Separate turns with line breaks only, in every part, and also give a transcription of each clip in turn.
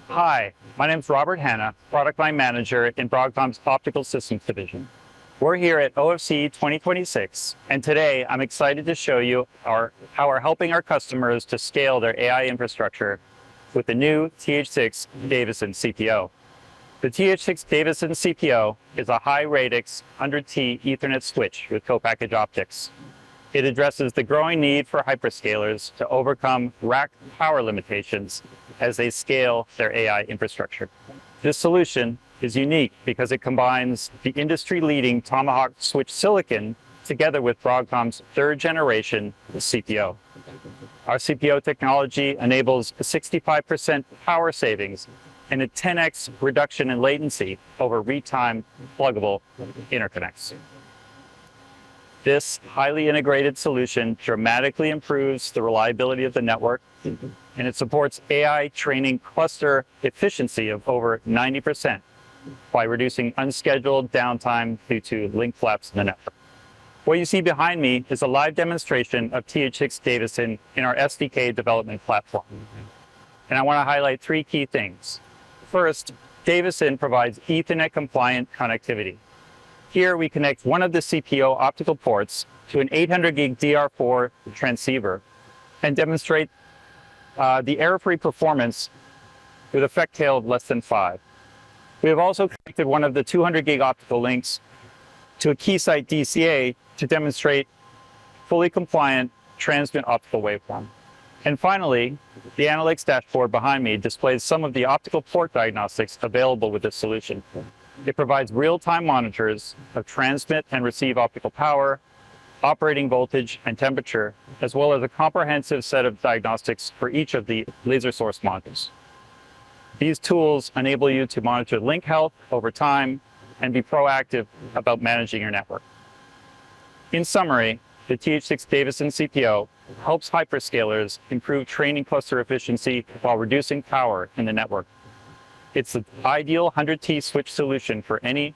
Hi, my name is Robert Hanna, Product Line Manager in Broadcom's Optical Systems Division. We're here at OFC 2026, and today I'm excited to show you how we're helping our customers to scale their AI infrastructure with the new TH6-DAVISSON CPO. The TH6-DAVISSON CPO is a high-radix 100T Ethernet switch with co-packaged optics. It addresses the growing need for hyperscalers to overcome rack power limitations as they scale their AI infrastructure. This solution is unique because it combines the industry-leading Tomahawk switch silicon together with Broadcom's third-generation CPO. Our CPO technology enables a 65% power savings and a 10x reduction in latency over real-time pluggable interconnects. This highly integrated solution dramatically improves the reliability of the network, and it supports AI training cluster efficiency of over 90% by reducing unscheduled downtime due to link flaps in the network. What you see behind me is a live demonstration of TH6-DAVISSON in our SDK development platform. And I want to highlight three key things. First, DAVISSON provides Ethernet-compliant connectivity. Here we connect one of the CPO optical ports to an 800 gig DR4 transceiver and demonstrate the error-free performance with effect tail of less than 5. We have also connected one of the 200 gig optical links to a Keysight DCA to demonstrate fully compliant transmit optical waveform. And finally, the analytics dashboard behind me displays some of the optical port diagnostics available with this solution. It provides real-time monitors of transmit and receive optical power, operating voltage and temperature, as well as a comprehensive set of diagnostics for each of the laser source modules. These tools enable you to monitor link health over time and be proactive about managing your network. In summary, the TH6-DAVISSON CPO helps hyperscalers improve training cluster efficiency while reducing power in the network. It's the ideal 100T switch solution for any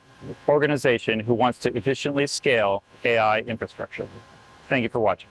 organization who wants to efficiently scale AI infrastructure. Thank you for watching.